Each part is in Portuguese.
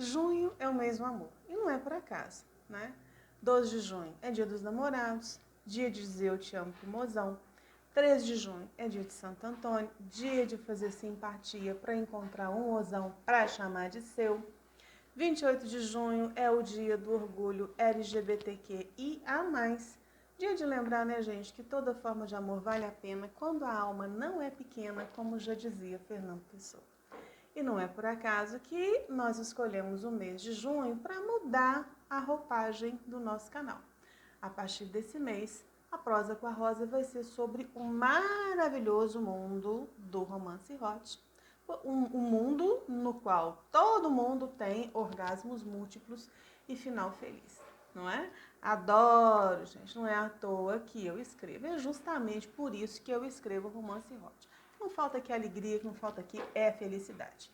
Junho é o mês do amor, e não é por acaso, né? 12 de junho é dia dos namorados, dia de dizer eu te amo pro mozão. 13 de junho é dia de Santo Antônio, dia de fazer simpatia para encontrar um mozão para chamar de seu. 28 de junho é o dia do orgulho LGBTQIA+. Dia de lembrar, né, gente, que toda forma de amor vale a pena quando a alma não é pequena, como já dizia Fernando Pessoa. E não é por acaso que nós escolhemos o mês de junho para mudar a roupagem do nosso canal. A partir desse mês, a Prosa com a Rosa vai ser sobre o maravilhoso mundo do romance hot. Um mundo no qual todo mundo tem orgasmos múltiplos e final feliz, não é? Adoro, gente, não é à toa que eu escrevo. É justamente por isso que eu escrevo romance hot. Não falta aqui alegria, que não falta aqui é felicidade.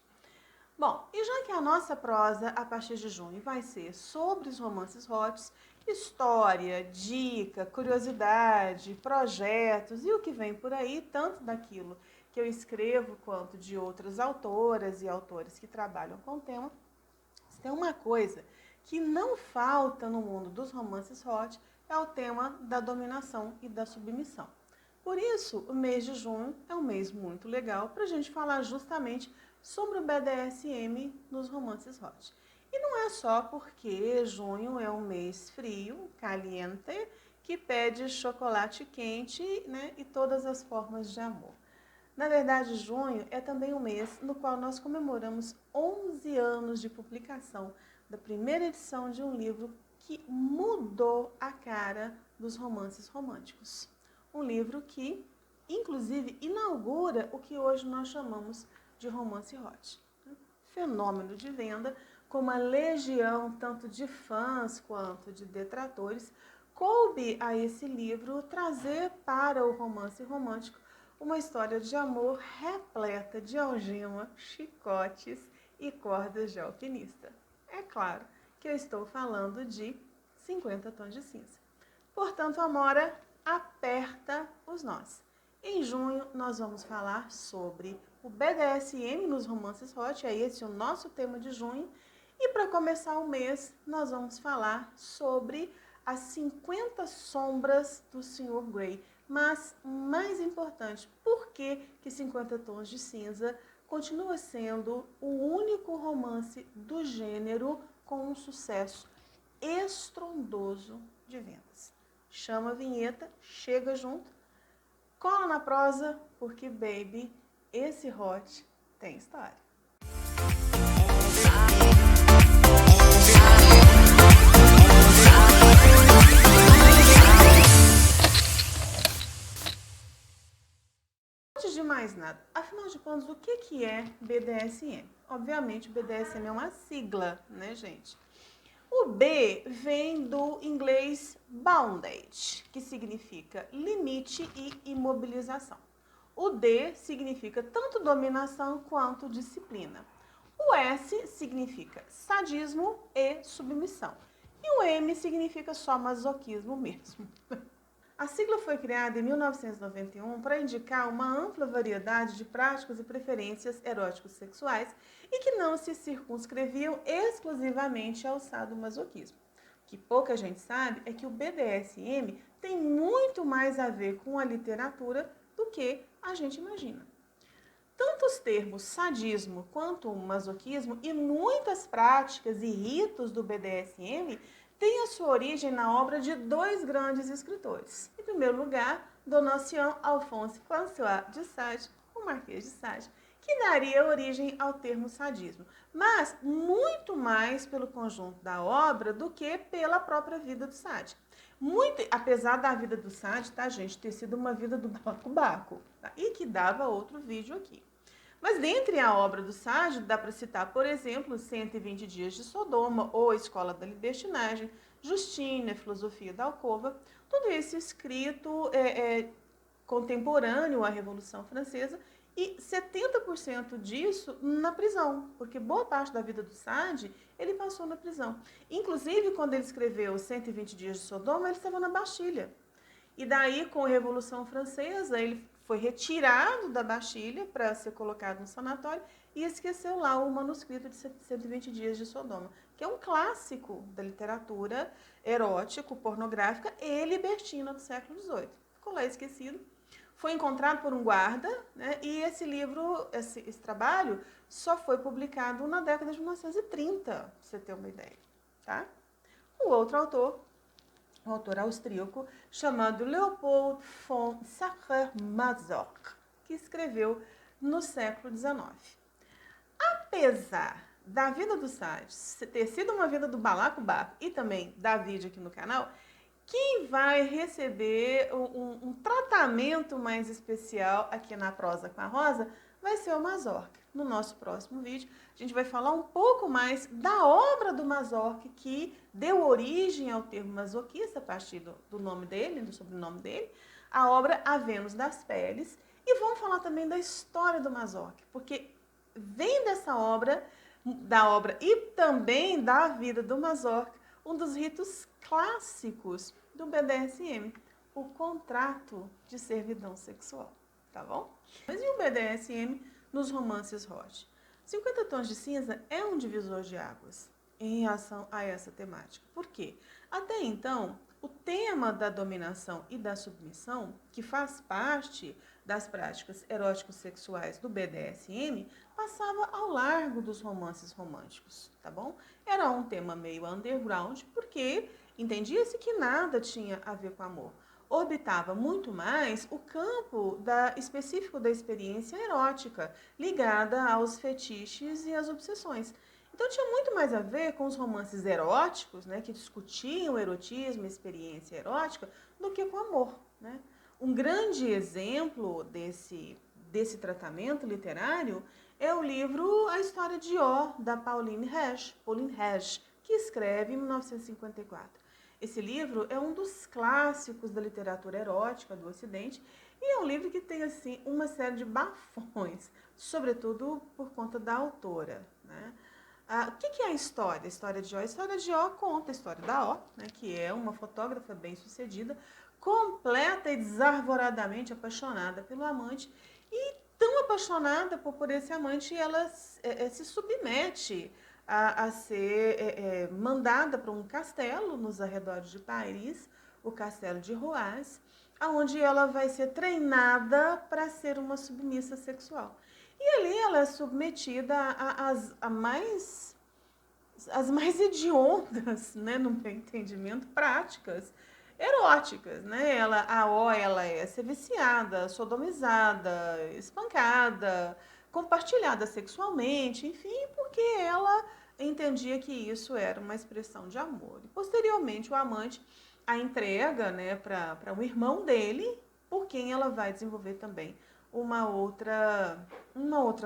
Bom, e já que a nossa prosa, a partir de junho, vai ser sobre os romances hot, história, dica, curiosidade, projetos e o que vem por aí, tanto daquilo que eu escrevo quanto de outras autoras e autores que trabalham com o tema, tem uma coisa que não falta no mundo dos romances hot, é o tema da dominação e da submissão. Por isso, o mês de junho é um mês muito legal para a gente falar justamente sobre o BDSM nos romances hot. E não é só porque junho é um mês frio, caliente, que pede chocolate quente, né, e todas as formas de amor. Na verdade, junho é também um mês no qual nós comemoramos 11 anos de publicação da primeira edição de um livro que mudou a cara dos romances românticos. Um livro que, inclusive, inaugura o que hoje nós chamamos de romance hot. Fenômeno de venda, com uma legião tanto de fãs quanto de detratores, coube a esse livro trazer para o romance romântico uma história de amor repleta de algema, chicotes e cordas de alpinista. É claro que eu estou falando de 50 Tons de Cinza. Portanto, Amora, aperta os nós. Em junho, nós vamos falar sobre o BDSM nos romances hot, é esse o nosso tema de junho. E para começar o mês, nós vamos falar sobre as 50 sombras do Sr. Grey. Mas, mais importante, por que 50 Tons de Cinza continua sendo o único romance do gênero com um sucesso estrondoso de vendas? Chama a vinheta, chega junto, cola na prosa, porque, baby, esse hot tem história. Antes de mais nada, afinal de contas, o que é BDSM? Obviamente, o BDSM é uma sigla, né, gente? O B vem do inglês bondage, que significa limite e imobilização. O D significa tanto dominação quanto disciplina. O S significa sadismo e submissão. E o M significa só masoquismo mesmo. A sigla foi criada em 1991 para indicar uma ampla variedade de práticas e preferências eróticos sexuais e que não se circunscreviam exclusivamente ao sadomasoquismo. O que pouca gente sabe é que o BDSM tem muito mais a ver com a literatura do que a gente imagina. Tanto os termos sadismo quanto o masoquismo e muitas práticas e ritos do BDSM têm a sua origem na obra de dois grandes escritores. Em primeiro lugar, Donatien Alphonse François de Sade, o Marquês de Sade, que daria origem ao termo sadismo, mas muito mais pelo conjunto da obra do que pela própria vida do Sade. Apesar da vida do Sade, tá, gente, ter sido uma vida do baco-baco, tá? E que dava outro vídeo aqui. Mas dentre a obra do Sade, dá para citar, por exemplo, 120 Dias de Sodoma, ou A Escola da Libertinagem, Justina, Filosofia da Alcova, tudo isso escrito contemporâneo à Revolução Francesa, e 70% disso na prisão, porque boa parte da vida do Sade ele passou na prisão. Inclusive, quando ele escreveu 120 Dias de Sodoma, ele estava na Bastilha. E daí, com a Revolução Francesa, ele foi retirado da Bastilha para ser colocado no sanatório e esqueceu lá o manuscrito de 120 Dias de Sodoma, que é um clássico da literatura erótico, pornográfica e libertina do século XVIII. Ficou lá esquecido. Foi encontrado por um guarda, né, e esse livro, esse trabalho, só foi publicado na década de 1930, para você ter uma ideia. Tá? O outro autor, um autor austríaco, chamado Leopold von Sacher-Masoch, que escreveu no século XIX. Apesar da vida do Sade ter sido uma vida do balacobaco e também da vídeo aqui no canal, quem vai receber um tratamento mais especial aqui na Prosa com a Rosa vai ser o Mazorc. No nosso próximo vídeo, a gente vai falar um pouco mais da obra do Mazorc, que deu origem ao termo masoquista, a partir do nome dele, do sobrenome dele, a obra A Vênus das Peles. E vamos falar também da história do Mazorc, porque vem dessa obra, da obra e também da vida do Mazorc, um dos ritos clássicos do BDSM, o contrato de servidão sexual, tá bom? Mas e o BDSM nos romances hot? 50 Tons de Cinza é um divisor de águas em relação a essa temática. Por quê? Até então, o tema da dominação e da submissão, que faz parte das práticas eróticos sexuais do BDSM, passava ao largo dos romances românticos, tá bom? Era um tema meio underground, porque entendia-se que nada tinha a ver com amor. Orbitava muito mais o campo específico da experiência erótica, ligada aos fetiches e às obsessões. Então tinha muito mais a ver com os romances eróticos, né, que discutiam erotismo e experiência erótica, do que com amor, né? Um grande exemplo desse tratamento literário é o livro A História de Ó, da Pauline Hadge, que escreve em 1954. Esse livro é um dos clássicos da literatura erótica do Ocidente e é um livro que tem assim uma série de bafões, sobretudo por conta da autora, né? O que é a história? A história de Ó? A história de Ó conta a história da Ó, né, que é uma fotógrafa bem-sucedida, completa e desarvoradamente apaixonada pelo amante, e tão apaixonada por esse amante, ela se submete a ser mandada para um castelo nos arredores de Paris, o castelo de Roas, onde ela vai ser treinada para ser uma submissa sexual. E ali ela é submetida às mais hediondas, né, no meu entendimento, práticas eróticas, né? Ela é ser viciada, sodomizada, espancada, compartilhada sexualmente, enfim, porque ela entendia que isso era uma expressão de amor. E posteriormente o amante a entrega, né, para um irmão dele, por quem ela vai desenvolver também uma outra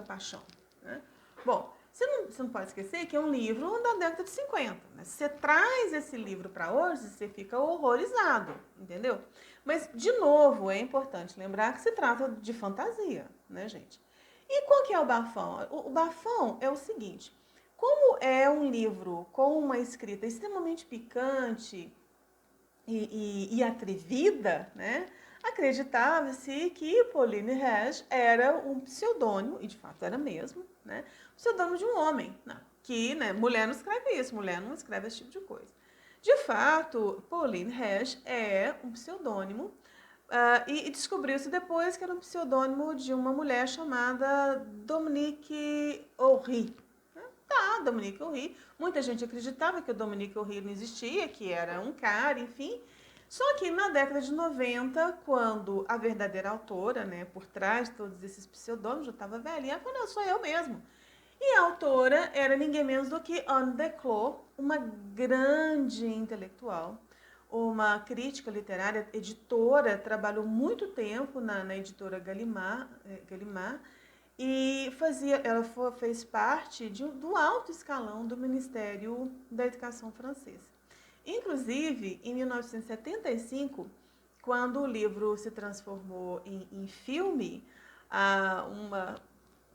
paixão, né? Bom, você não pode esquecer que é um livro da década de 50. Né? Você traz esse livro para hoje, você fica horrorizado, entendeu? Mas, de novo, é importante lembrar que se trata de fantasia, né, gente? E qual que é o bafão? O bafão é o seguinte: como é um livro com uma escrita extremamente picante e atrevida, né? Acreditava-se que Pauline Hadge era um pseudônimo, e de fato era mesmo, né? Um pseudônimo de um homem, não, que, né, mulher não escreve isso, mulher não escreve esse tipo de coisa. De fato, Pauline Hadge é um pseudônimo, e descobriu-se depois que era um pseudônimo de uma mulher chamada Dominique Horry. Dominique Horry. Muita gente acreditava que o Dominique Horry não existia, que era um cara, enfim. Só que na década de 90, quando a verdadeira autora, né, por trás de todos esses pseudônimos, já estava velhinha, ela falou, não, sou eu mesmo. E a autora era ninguém menos do que Anne Declos, uma grande intelectual, uma crítica literária, editora, trabalhou muito tempo na editora Gallimard, e fez parte do alto escalão do Ministério da Educação francesa. Inclusive, em 1975, quando o livro se transformou em filme,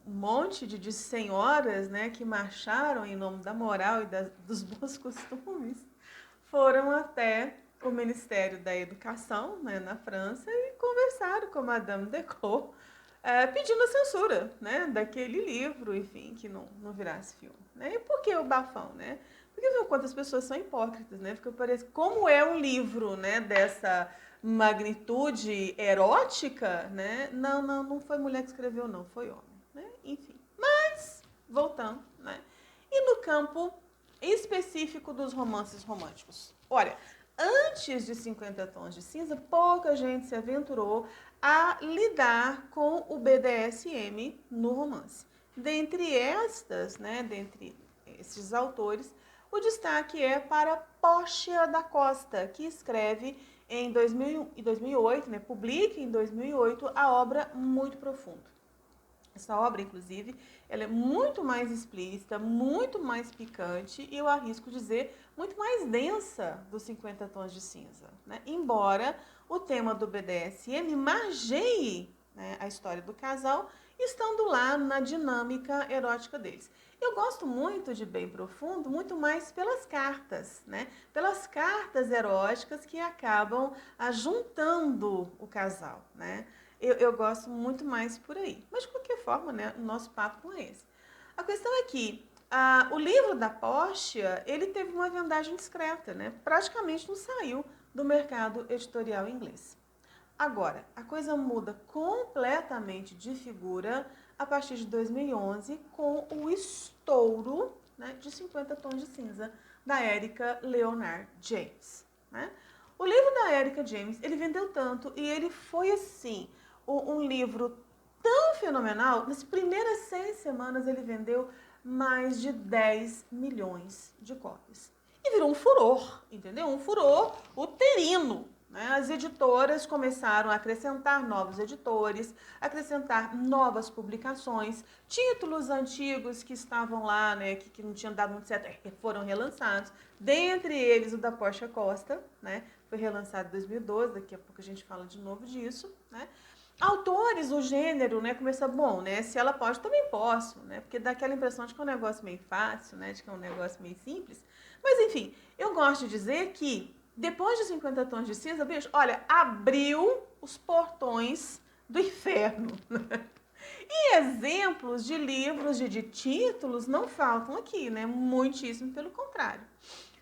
um monte de senhoras, né, que marcharam em nome da moral e dos bons costumes foram até o Ministério da Educação, né, na França, e conversaram com a Madame Decaux, pedindo a censura, né, daquele livro, enfim, que não virasse filme. Né? E por que o bafão, né? Porque viu quantas pessoas são hipócritas, né? Porque parece, como é um livro, né, dessa magnitude erótica, né? Não foi mulher que escreveu, não, foi homem, né? Enfim. Mas voltando, né? E no campo específico dos romances românticos. Olha, antes de 50 Tons de Cinza, pouca gente se aventurou a lidar com o BDSM no romance. Dentre estas, né, dentre esses autores, o destaque é para Portia da Costa, que escreve em 2008, né, publica em 2008 a obra Muito Profundo. Essa obra, inclusive, ela é muito mais explícita, muito mais picante e eu arrisco dizer muito mais densa dos 50 Tons de Cinza. Né? Embora o tema do BDSM margeie, né, a história do casal, estando lá na dinâmica erótica deles. Eu gosto muito de Bem Profundo, muito mais pelas cartas, né? Pelas cartas eróticas que acabam juntando o casal, né? Eu gosto muito mais por aí. Mas, de qualquer forma, né, o nosso papo não é esse. A questão é que o livro da Portia, ele teve uma vendagem discreta, né? Praticamente não saiu do mercado editorial inglês. Agora, a coisa muda completamente de figura a partir de 2011 com o estouro, né, de 50 Tons de Cinza da Erika Leonard James. Né? O livro da Erika James, ele vendeu tanto e ele foi assim, um livro tão fenomenal, nas primeiras 6 semanas ele vendeu mais de 10 milhões de cópias. E virou um furor, entendeu? Um furor uterino. Né? As editoras começaram a acrescentar novos editores, acrescentar novas publicações, títulos antigos que estavam lá, né, que não tinham dado muito certo, foram relançados. Dentre eles o da Portia Costa, né, foi relançado em 2012, daqui a pouco a gente fala de novo disso. Né? Autores, o gênero, né, começa, bom, né, se ela pode, também posso, né, porque dá aquela impressão de que é um negócio meio fácil, né, de que é um negócio meio simples. Mas, enfim, eu gosto de dizer que depois de 50 Tons de Cinza, bicho, olha, abriu os portões do inferno. E exemplos de livros, de títulos, não faltam aqui, né? Muitíssimo pelo contrário.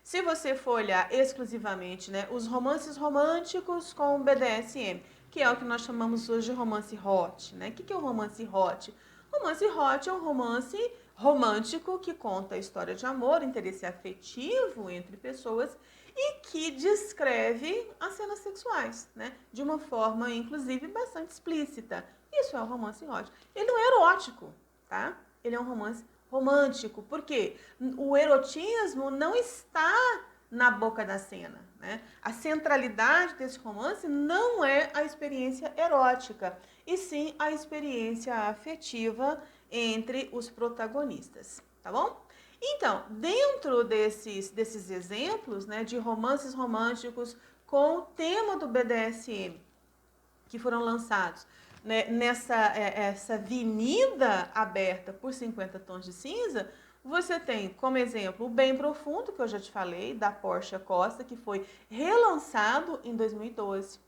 Se você for olhar exclusivamente, né, os romances românticos com BDSM, que é o que nós chamamos hoje de romance hot, né? O que é o romance hot? Romance hot é um romance romântico que conta a história de amor, interesse afetivo entre pessoas e que descreve as cenas sexuais, né? De uma forma, inclusive, bastante explícita. Isso é um romance hot. Ele não é erótico, tá? Ele é um romance romântico. Por quê? O erotismo não está na boca da cena. Né? A centralidade desse romance não é a experiência erótica, e sim a experiência afetiva entre os protagonistas. Tá bom? Então, dentro desses exemplos, né, de romances românticos com o tema do BDSM, que foram lançados, né, nessa essa avenida aberta por 50 Tons de Cinza, você tem como exemplo o Bem Profundo, que eu já te falei, da Portia Costa, que foi relançado em 2012.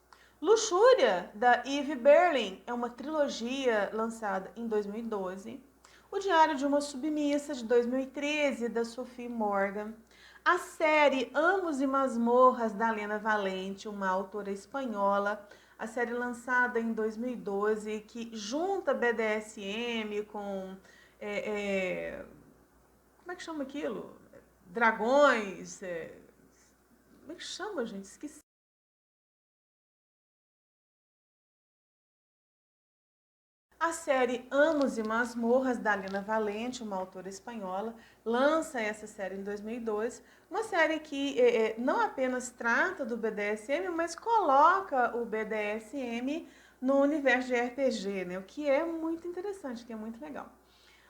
Luxúria, da Eve Berlin, é uma trilogia lançada em 2012. O Diário de uma Submissa, de 2013, da Sophie Morgan. A série Amos e Masmorras, da Lena Valente, uma autora espanhola. A série lançada em 2012, que junta BDSM com... como é que chama aquilo? Dragões. Como é que chama, gente? Esqueci. A série Amos e Masmorras, da Lena Valente, uma autora espanhola, lança essa série em 2012. Uma série que não apenas trata do BDSM, mas coloca o BDSM no universo de RPG, né? O que é muito interessante, que é muito legal.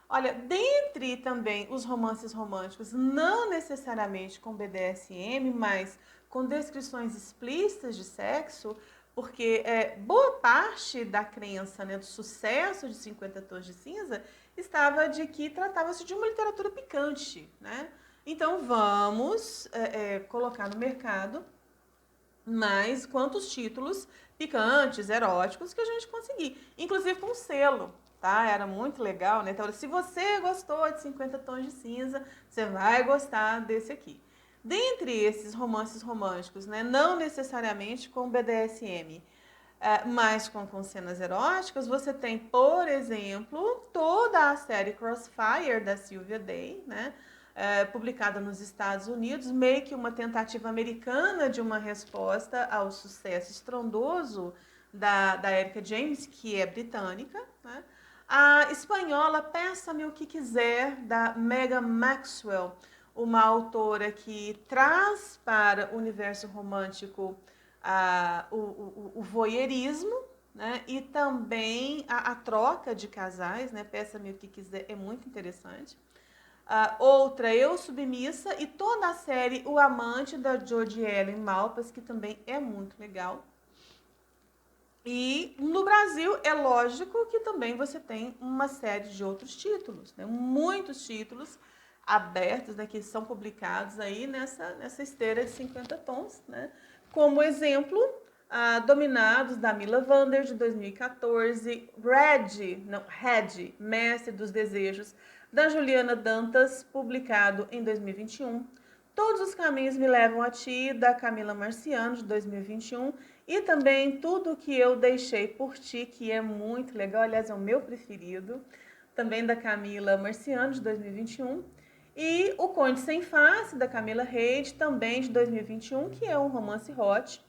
Olha, dentre também os romances românticos, não necessariamente com BDSM, mas com descrições explícitas de sexo, porque boa parte da crença, né, do sucesso de 50 Tons de Cinza estava de que tratava-se de uma literatura picante, né? Então vamos colocar no mercado mas quantos títulos picantes, eróticos que a gente conseguir, inclusive com selo, tá? Era muito legal, né? Então, se você gostou de 50 Tons de Cinza, você vai gostar desse aqui. Dentre esses romances românticos, né, não necessariamente com BDSM, mas com cenas eróticas, você tem, por exemplo, toda a série Crossfire da Sylvia Day, né? Publicada nos Estados Unidos, meio que uma tentativa americana de uma resposta ao sucesso estrondoso da Erika James, que é britânica, né? A espanhola Peça-me o que Quiser, da Megan Maxwell, uma autora que traz para o universo romântico o voyeurismo, né? E também a troca de casais, né? Peça-me o que quiser, é muito interessante. Outra, Eu Submissa, e toda a série O Amante, da Jodie Ellen Malpas, que também é muito legal. E no Brasil, é lógico que também você tem uma série de outros títulos, né? Muitos títulos abertos, né, que são publicados aí nessa esteira de 50 tons, né? Como exemplo, Dominados, da Mila Vander, de 2014, Red, Mestre dos Desejos, da Juliana Dantas, publicado em 2021, Todos os Caminhos Me Levam a Ti, da Camila Marciano, de 2021, e também Tudo que Eu Deixei por Ti, que é muito legal, aliás, é o meu preferido, também da Camila Marciano, de 2021, e O Conde Sem Face, da Camila Reid, também de 2021, que é um romance hot,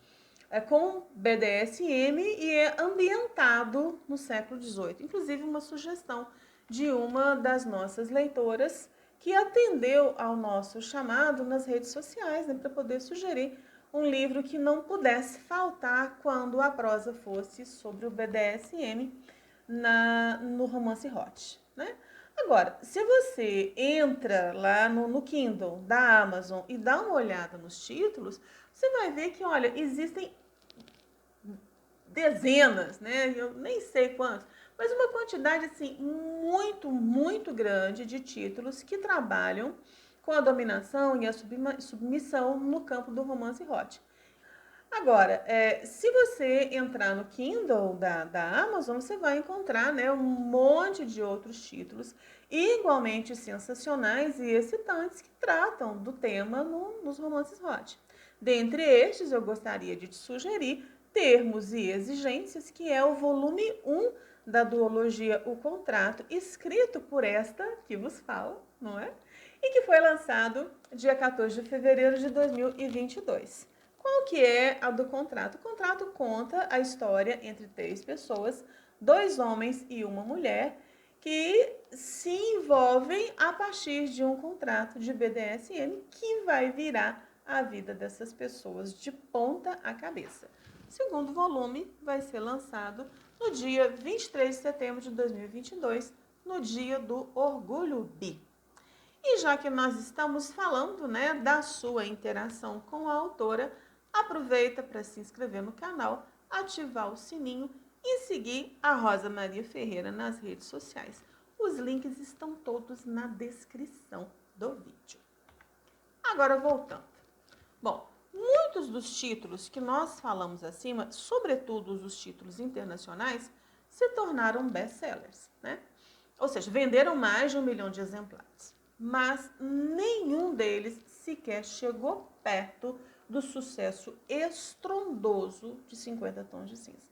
com BDSM e é ambientado no século XVIII. Inclusive, uma sugestão de uma das nossas leitoras que atendeu ao nosso chamado nas redes sociais, né, para poder sugerir um livro que não pudesse faltar quando a prosa fosse sobre o BDSM no romance hot, né? Agora, se você entra lá no Kindle da Amazon e dá uma olhada nos títulos, você vai ver que, olha, existem dezenas, né? Eu nem sei quantos, mas uma quantidade assim muito grande de títulos que trabalham com a dominação e a submissão no campo do romance hot. Agora, se você entrar no Kindle da Amazon, você vai encontrar, né, um monte de outros títulos igualmente sensacionais e excitantes que tratam do tema nos romances hot. Dentre estes, eu gostaria de te sugerir Termos e Exigências, que é o volume 1 da duologia O Contrato, escrito por esta que vos fala, não é? E que foi lançado dia 14 de fevereiro de 2022. Qual que é a do contrato? O contrato conta a história entre 3 pessoas, 2 homens e uma mulher, que se envolvem a partir de um contrato de BDSM que vai virar a vida dessas pessoas de ponta a cabeça. O segundo volume vai ser lançado no dia 23 de setembro de 2022, no dia do Orgulho Bi. E já que nós estamos falando, né, da sua interação com a autora, aproveita para se inscrever no canal, ativar o sininho e seguir a Rosa Maria Ferreira nas redes sociais. Os links estão todos na descrição do vídeo. Agora voltando. Bom, muitos dos títulos que nós falamos acima, sobretudo os títulos internacionais, se tornaram best-sellers, né? Ou seja, venderam mais de 1 milhão de exemplares. Mas nenhum deles sequer chegou perto do sucesso estrondoso de 50 Tons de Cinza.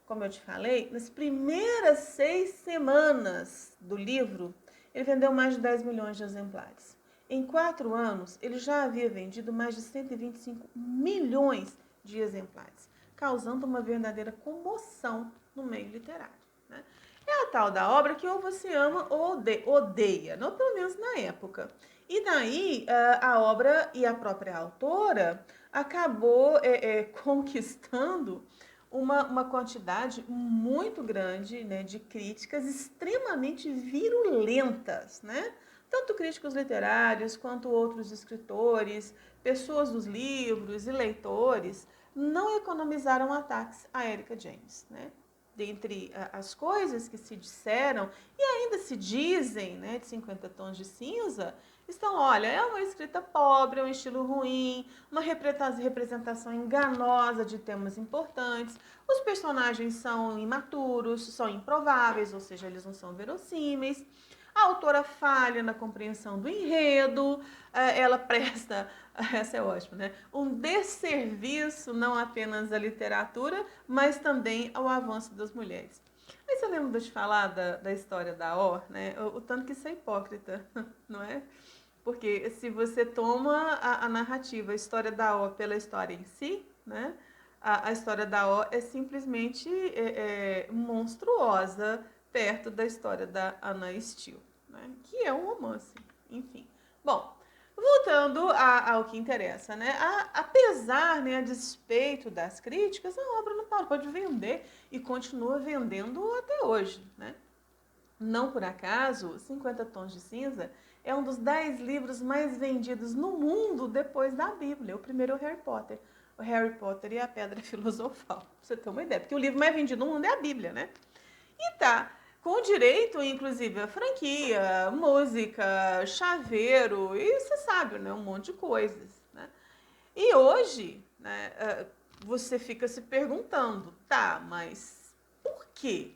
Como eu te falei, nas primeiras 6 semanas do livro, ele vendeu mais de 10 milhões de exemplares. Em 4 anos, ele já havia vendido mais de 125 milhões de exemplares, causando uma verdadeira comoção no meio literário, né? É a tal da obra que ou você ama ou odeia, não, pelo menos na época. E daí a obra e a própria autora acabou conquistando uma quantidade muito grande, né, de críticas extremamente virulentas, né? Tanto críticos literários quanto outros escritores, pessoas dos livros e leitores não economizaram ataques a Erika James, né? Dentre as coisas que se disseram e ainda se dizem, né, de 50 Tons de Cinza, Então, olha, é uma escrita pobre, é um estilo ruim, uma representação enganosa de temas importantes. Os personagens são imaturos, são improváveis, ou seja, eles não são verossímeis. A autora falha na compreensão do enredo, ela presta, essa é ótima, né? Um desserviço não apenas à literatura, mas também ao avanço das mulheres. Aí você lembra de eu te falar da história da O, né? O tanto que isso é hipócrita, não é? Porque se você toma a narrativa, a história da O pela história em si, né? A história da O é simplesmente monstruosa perto da história da Ana Steele, né? Que é um romance, enfim. Bom, voltando ao que interessa, né? Apesar, né, a despeito das críticas, a obra não parou de vender e continua vendendo até hoje, né? Não por acaso, 50 Tons de Cinza é um dos 10 livros mais vendidos no mundo depois da Bíblia. O primeiro é o Harry Potter. O Harry Potter e a Pedra Filosofal. Pra você ter uma ideia. Porque o livro mais vendido no mundo é a Bíblia, né? E tá com direito, inclusive, a franquia, música, chaveiro, e você sabe, né? Um monte de coisas, né? E hoje, né, você fica se perguntando, tá, mas por quê?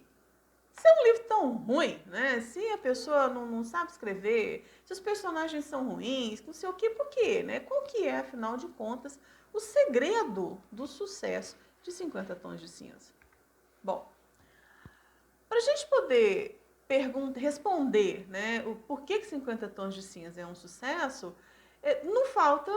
Se é um livro tão ruim, né? Se a pessoa não sabe escrever, se os personagens são ruins, não sei o quê, por quê, né? Qual que é, afinal de contas, o segredo do sucesso de 50 Tons de Cinza? Bom, para a gente poder responder, né, o porquê que 50 Tons de Cinza é um sucesso, não falta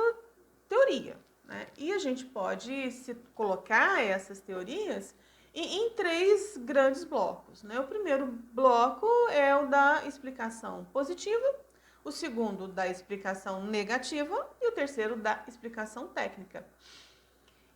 teoria, né? E a gente pode se colocar essas teorias em três grandes blocos, né? O primeiro bloco é o da explicação positiva, o segundo da explicação negativa e o terceiro da explicação técnica,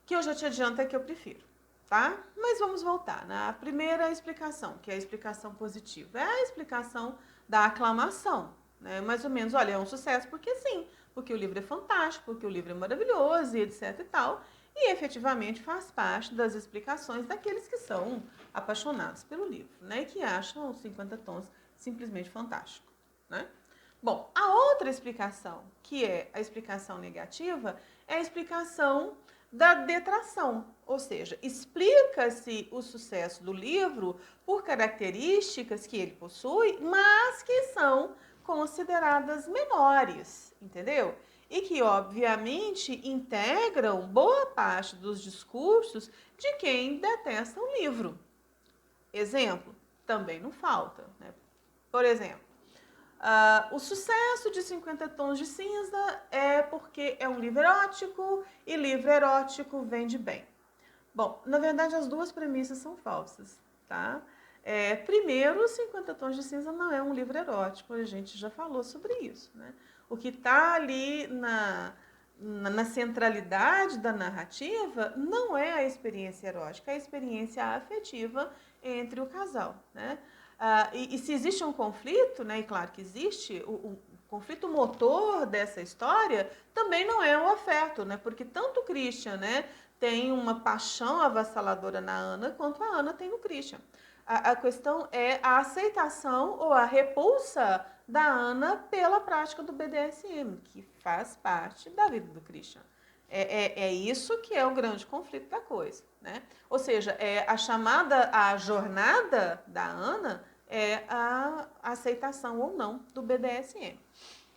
que eu já te adianto é que eu prefiro, tá? Mas vamos voltar na primeira explicação, que é a explicação positiva. É a explicação da aclamação, né? Mais ou menos, olha, é um sucesso porque sim, porque o livro é fantástico, porque o livro é maravilhoso e etc e tal. E efetivamente faz parte das explicações daqueles que são apaixonados pelo livro, né? E que acham os 50 tons simplesmente fantástico, né? Bom, a outra explicação, que é a explicação negativa, é a explicação da detração, ou seja, explica-se o sucesso do livro por características que ele possui, mas que são consideradas menores, entendeu? E que, obviamente, integram boa parte dos discursos de quem detesta o livro. Exemplo, também não falta, né? Por exemplo, o sucesso de 50 Tons de Cinza é porque é um livro erótico e livro erótico vende bem. Bom, na verdade as duas premissas são falsas, tá? Primeiro, 50 Tons de Cinza não é um livro erótico, a gente já falou sobre isso, né? O que está ali na centralidade da narrativa não é a experiência erótica, é a experiência afetiva entre o casal, né? E se existe um conflito, né, e claro que existe, o conflito motor dessa história também não é o afeto, né, porque tanto o Christian, né, tem uma paixão avassaladora na Ana, quanto a Ana tem no Christian. A questão é a aceitação ou a repulsa da Ana pela prática do BDSM, que faz parte da vida do Christian. É isso que é o grande conflito da coisa, né? Ou seja, a jornada da Ana é a aceitação ou não do BDSM.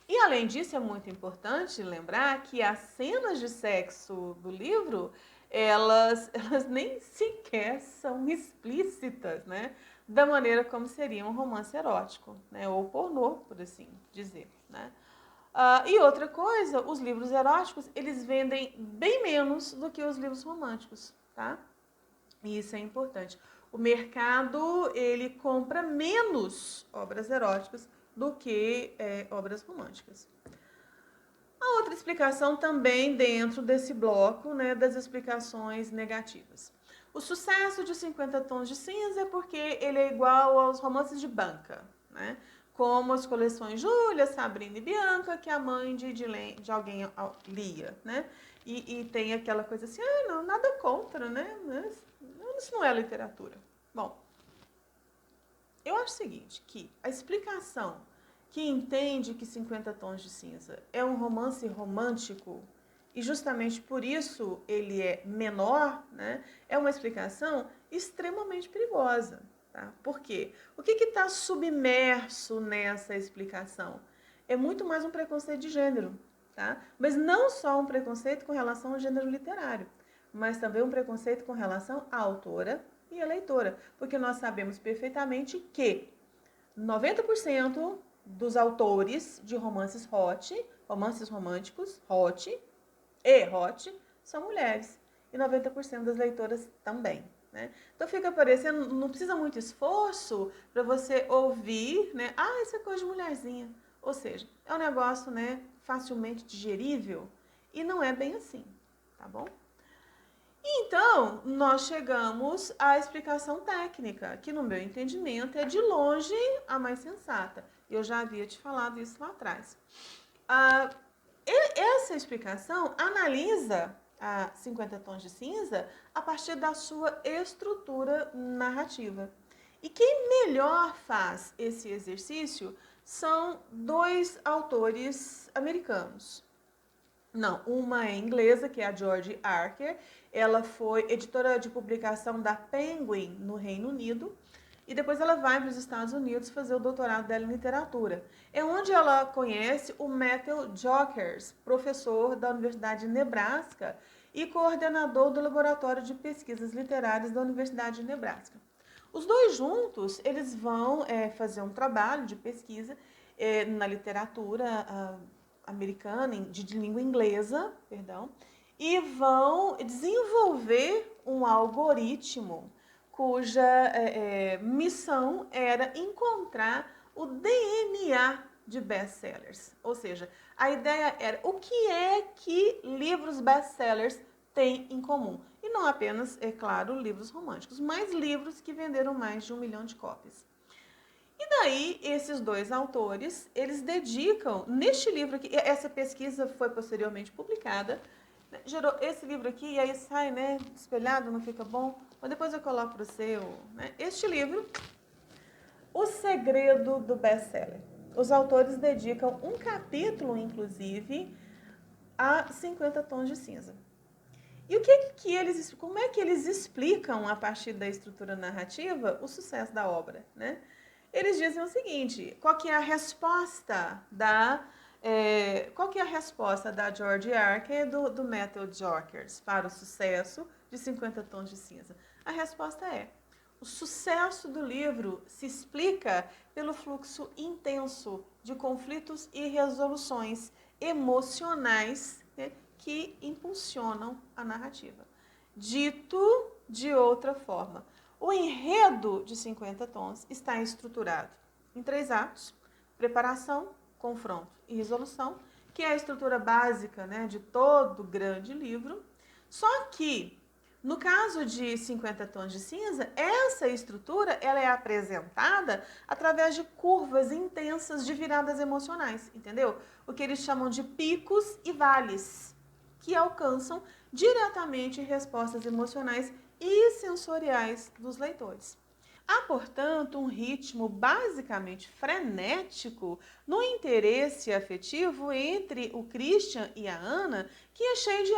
E além disso, é muito importante lembrar que as cenas de sexo do livro, elas nem sequer são explícitas, né? Da maneira como seria um romance erótico, né? Ou pornô, por assim dizer, né? E outra coisa, os livros eróticos, eles vendem bem menos do que os livros românticos, tá? E isso é importante. O mercado, ele compra menos obras eróticas do que obras românticas. A outra explicação também dentro desse bloco, né, das explicações negativas. O sucesso de 50 Tons de Cinza é porque ele é igual aos romances de banca, né? Como as coleções Júlia, Sabrina e Bianca, que a mãe de alguém lia, né? E tem aquela coisa assim, não, nada contra, né? Mas isso não é literatura. Bom, eu acho o seguinte, que a explicação que entende que 50 Tons de Cinza é um romance romântico e justamente por isso ele é menor, né? É uma explicação extremamente perigosa. Tá? Por quê? O que está submerso nessa explicação? É muito mais um preconceito de gênero. Tá? Mas não só um preconceito com relação ao gênero literário, mas também um preconceito com relação à autora e à leitora. Porque nós sabemos perfeitamente que 90% dos autores de romances romances românticos, hot, são mulheres. E 90% das leitoras também. Né? Então fica parecendo, não precisa muito esforço para você ouvir, né? Ah, isso é coisa de mulherzinha. Ou seja, é um negócio, né, facilmente digerível e não é bem assim, tá bom? Então, nós chegamos à explicação técnica, que no meu entendimento é de longe a mais sensata. Eu já havia te falado isso lá atrás. Essa explicação analisa a 50 Tons de Cinza a partir da sua estrutura narrativa. E quem melhor faz esse exercício são dois autores americanos. Não, uma é inglesa, que é a George Archer. Ela foi editora de publicação da Penguin no Reino Unido. E depois ela vai para os Estados Unidos fazer o doutorado dela em literatura. É onde ela conhece o Matthew Jockers, professor da Universidade de Nebraska e coordenador do Laboratório de Pesquisas Literárias da Universidade de Nebraska. Os dois juntos, eles vão fazer um trabalho de pesquisa na literatura americana, de língua inglesa, perdão, e vão desenvolver um algoritmo cuja missão era encontrar o DNA de best-sellers. Ou seja, a ideia era o que é que livros best-sellers têm em comum. E não apenas, é claro, livros românticos, mas livros que venderam mais de 1 milhão de cópias. E daí, esses dois autores, eles dedicam, neste livro aqui, essa pesquisa foi posteriormente publicada, né, gerou esse livro aqui, e aí sai, né, espelhado, não fica bom, mas depois eu coloco para o seu, né, este livro, O Segredo do Best-Seller. Os autores dedicam um capítulo, inclusive, a 50 Tons de Cinza. E como é que eles explicam, a partir da estrutura narrativa, o sucesso da obra, né? Eles dizem o seguinte: qual que é a resposta da George Archer e do Matthew Jockers para o sucesso de 50 Tons de Cinza? A resposta é: o sucesso do livro se explica pelo fluxo intenso de conflitos e resoluções emocionais, né, que impulsionam a narrativa. Dito de outra forma, o enredo de 50 Tons está estruturado em 3 atos: preparação, confronto e resolução, que é a estrutura básica, né, de todo grande livro. Só que, no caso de 50 Tons de Cinza, essa estrutura ela é apresentada através de curvas intensas de viradas emocionais, entendeu? O que eles chamam de picos e vales, que alcançam diretamente respostas emocionais e sensoriais dos leitores. Há, portanto, um ritmo basicamente frenético no interesse afetivo entre o Christian e a Ana, que é cheio de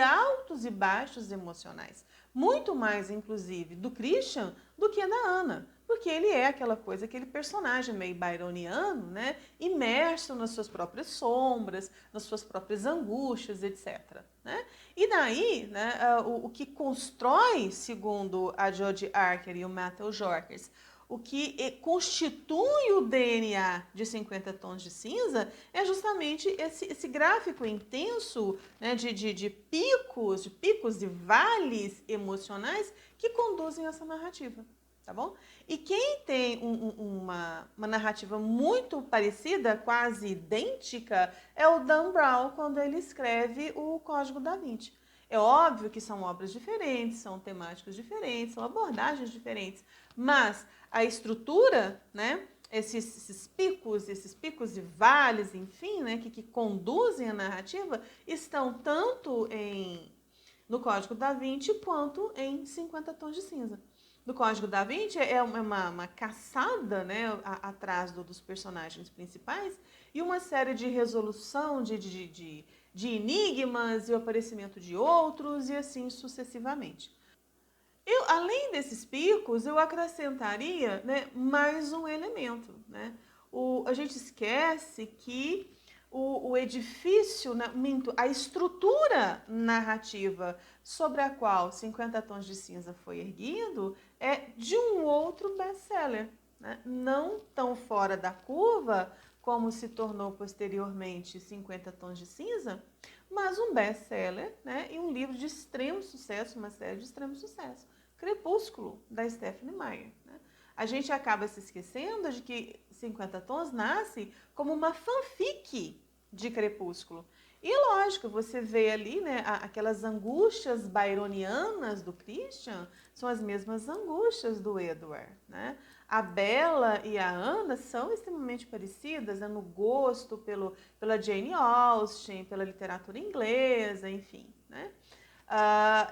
altos e baixos emocionais. Muito mais, inclusive, do Christian do que da Ana, porque ele é aquele personagem meio byroniano, né? Imerso nas suas próprias sombras, nas suas próprias angústias, etc. Né? E daí, né, o que constrói, segundo a George Archer e o Matthew Jockers, o que constitui o DNA de 50 Tons de Cinza é justamente esse gráfico intenso, né, de picos e vales emocionais que conduzem essa narrativa. Tá bom? E quem tem uma narrativa muito parecida, quase idêntica, é o Dan Brown, quando ele escreve o Código da Vinci. É óbvio que são obras diferentes, são temáticas diferentes, são abordagens diferentes, mas a estrutura, né, esses picos e vales, enfim, né, que conduzem a narrativa, estão tanto no Código da Vinci quanto em 50 Tons de Cinza. do Código da Vinci é uma caçada, né, atrás dos personagens principais e uma série de resolução de enigmas e o aparecimento de outros e assim sucessivamente. Além desses picos, eu acrescentaria, né, mais um elemento. Né? A gente esquece que o edifício, né, a estrutura narrativa sobre a qual 50 Tons de Cinza foi erguido é de um outro best-seller. Né? Não tão fora da curva como se tornou posteriormente 50 Tons de Cinza, mas um best-seller, né, e um livro de extremo sucesso, uma série de extremo sucesso. Crepúsculo, da Stephenie Meyer. Né? A gente acaba se esquecendo de que 50 Tons nasce como uma fanfic de Crepúsculo. E lógico, você vê ali, né, aquelas angústias byronianas do Christian são as mesmas angústias do Edward. Né? A Bella e a Anna são extremamente parecidas, né, no gosto pela Jane Austen, pela literatura inglesa, enfim. Né?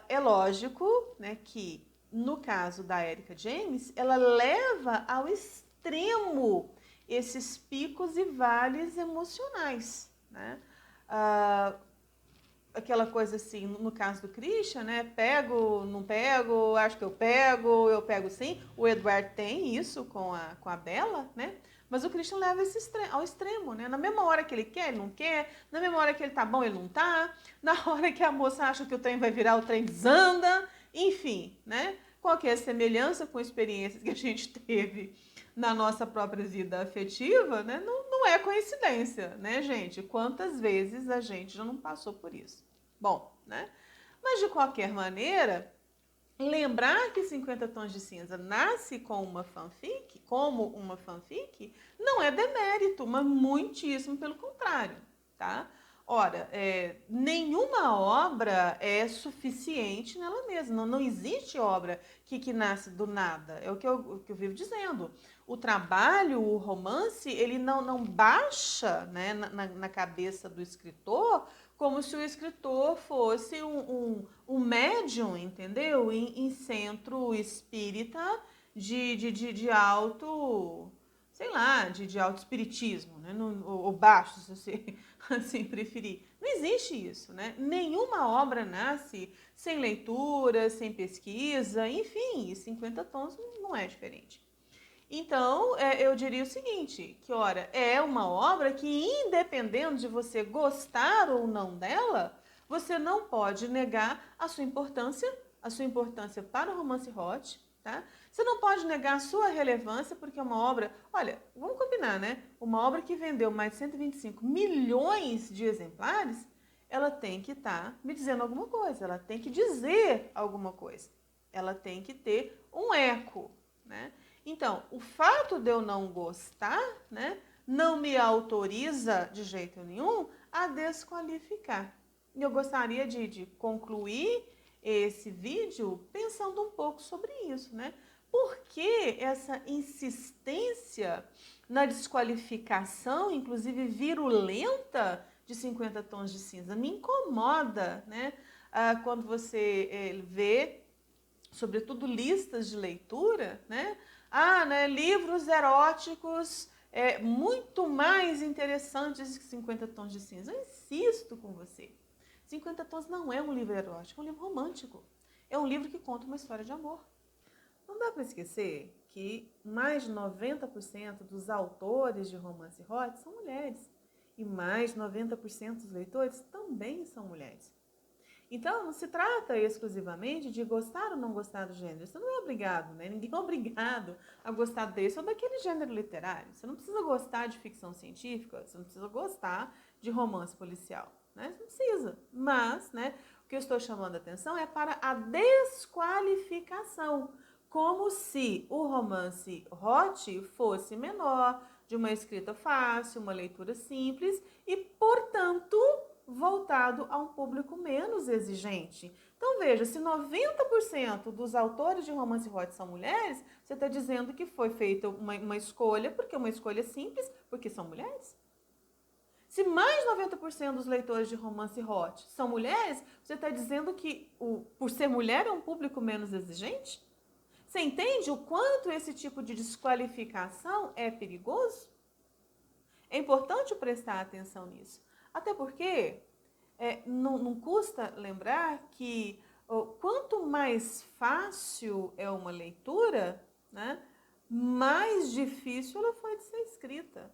É lógico, né, que no caso da Erika James, ela leva ao extremo esses picos e vales emocionais. Né? Aquela coisa assim, no caso do Christian, né? Pego, não pego, acho que eu pego sim. O Edward tem isso com a Bella, né? Mas o Christian leva ao extremo, né? Na mesma hora que ele quer, ele não quer. Na mesma hora que ele tá bom, ele não tá. Na hora que a moça acha que o trem vai virar, o trem desanda. Enfim, né? Qualquer semelhança com experiências que a gente teve na nossa própria vida afetiva, né? Não é coincidência, né, gente? Quantas vezes a gente já não passou por isso? Bom, né? Mas de qualquer maneira, lembrar que 50 Tons de Cinza nasce como uma fanfic, não é demérito, mas muitíssimo pelo contrário, tá? Ora, nenhuma obra é suficiente nela mesma. Não existe obra que nasce do nada. É o que eu vivo dizendo. O trabalho, o romance, ele não baixa, né, na cabeça do escritor como se o escritor fosse um médium, entendeu? Em centro espírita de alto, sei lá, de alto espiritismo, né? Ou baixo, se você assim preferir. Não existe isso, né? Nenhuma obra nasce sem leitura, sem pesquisa, enfim, 50 Tons não é diferente. Então, eu diria o seguinte, que, ora, é uma obra que, independente de você gostar ou não dela, você não pode negar a sua importância para o romance hot, tá? Você não pode negar a sua relevância, porque é uma obra, olha, vamos combinar, né? Uma obra que vendeu mais de 125 milhões de exemplares, ela tem que estar me dizendo alguma coisa, ela tem que dizer alguma coisa, ela tem que ter um eco, né? Então, o fato de eu não gostar, né, não me autoriza de jeito nenhum a desqualificar. E eu gostaria de concluir esse vídeo pensando um pouco sobre isso, né? Por que essa insistência na desqualificação, inclusive virulenta, de 50 Tons de Cinza? Me incomoda, né? Quando você vê, sobretudo, listas de leitura, né? Né, livros eróticos muito mais interessantes que 50 Tons de Cinza. Eu insisto com você. 50 Tons não é um livro erótico, é um livro romântico. É um livro que conta uma história de amor. Não dá para esquecer que mais de 90% dos autores de romance hot são mulheres. E mais de 90% dos leitores também são mulheres. Então, não se trata exclusivamente de gostar ou não gostar do gênero. Você não é obrigado, né? Ninguém é obrigado a gostar desse ou daquele gênero literário. Você não precisa gostar de ficção científica, você não precisa gostar de romance policial, né? Você não precisa. Mas, né, o que eu estou chamando a atenção é para a desqualificação. Como se o romance hot fosse menor, de uma escrita fácil, uma leitura simples e, portanto, voltado a um público menos exigente. Então veja, se 90% dos autores de romance hot são mulheres, você está dizendo que foi feita uma escolha, porque é uma escolha simples, porque são mulheres? Se mais de 90% dos leitores de romance hot são mulheres, você está dizendo que por ser mulher é um público menos exigente? Você entende o quanto esse tipo de desqualificação é perigoso? É importante prestar atenção nisso. Até porque não custa lembrar que quanto mais fácil é uma leitura, né, mais difícil ela foi de ser escrita.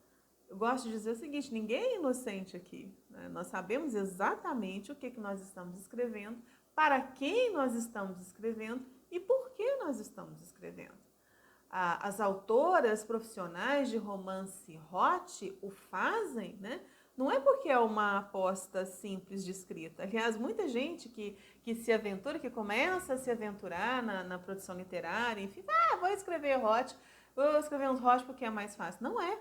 Eu gosto de dizer o seguinte, ninguém é inocente aqui, né? Nós sabemos exatamente o que nós estamos escrevendo, para quem nós estamos escrevendo e por que nós estamos escrevendo. As autoras profissionais de romance hot o fazem, né? Não é porque é uma aposta simples de escrita. Aliás, muita gente que se aventura, que começa a se aventurar na produção literária, enfim, vou escrever uns hot porque é mais fácil. Não é.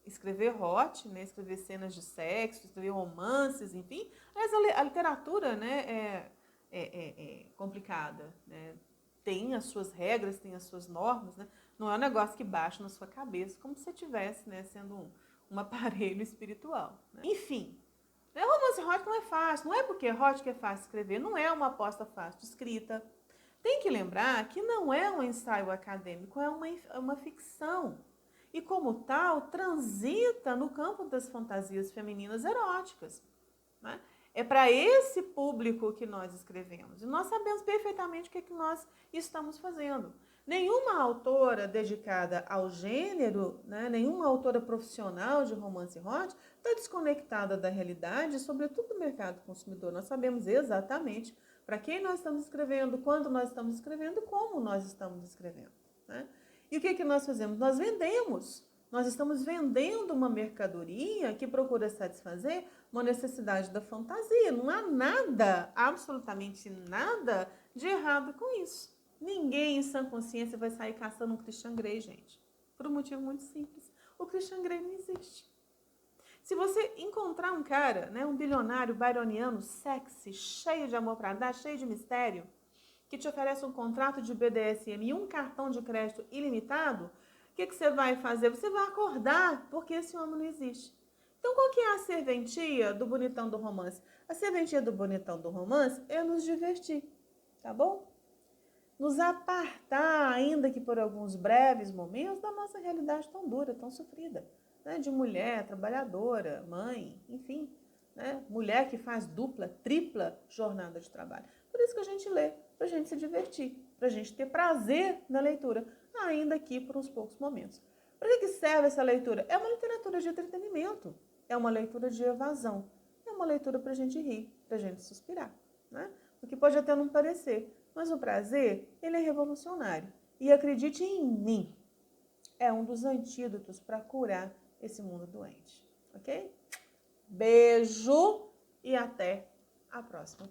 Escrever hot, né? Escrever cenas de sexo, escrever romances, enfim. Mas a literatura, né, é complicada, né? Tem as suas regras, tem as suas normas, né? Não é um negócio que baixa na sua cabeça, como se você estivesse, né, sendo um aparelho espiritual. Né? Enfim, romance hot não é fácil. Não é porque é hot que é fácil escrever, não é uma aposta fácil de escrita. Tem que lembrar que não é um ensaio acadêmico, é uma ficção. E como tal, transita no campo das fantasias femininas eróticas. Né? É para esse público que nós escrevemos. E nós sabemos perfeitamente o que nós estamos fazendo. Nenhuma autora dedicada ao gênero, né, nenhuma autora profissional de romance hot está desconectada da realidade, sobretudo do mercado consumidor. Nós sabemos exatamente para quem nós estamos escrevendo, quando nós estamos escrevendo, como nós estamos escrevendo. Né? E o que nós fazemos? Nós vendemos. Nós estamos vendendo uma mercadoria que procura satisfazer uma necessidade da fantasia. Não há nada, absolutamente nada de errado com isso. Ninguém em sã consciência vai sair caçando um Christian Grey, gente. Por um motivo muito simples. O Christian Grey não existe. Se você encontrar um cara, né, um bilionário byroniano, sexy, cheio de amor para dar, cheio de mistério, que te oferece um contrato de BDSM e um cartão de crédito ilimitado, o que você vai fazer? Você vai acordar, porque esse homem não existe. Então, qual que é a serventia do bonitão do romance? A serventia do bonitão do romance é nos divertir, tá bom? Nos apartar, ainda que por alguns breves momentos, da nossa realidade tão dura, tão sofrida, né? De mulher, trabalhadora, mãe, enfim, né? Mulher que faz dupla, tripla jornada de trabalho. Por isso que a gente lê, para a gente se divertir, para a gente ter prazer na leitura, ainda que por uns poucos momentos. Para que serve essa leitura? É uma literatura de entretenimento, é uma leitura de evasão, é uma leitura para a gente rir, para a gente suspirar, né? O que pode até não parecer, mas o prazer, ele é revolucionário. E acredite em mim, é um dos antídotos para curar esse mundo doente, ok? Beijo e até a próxima.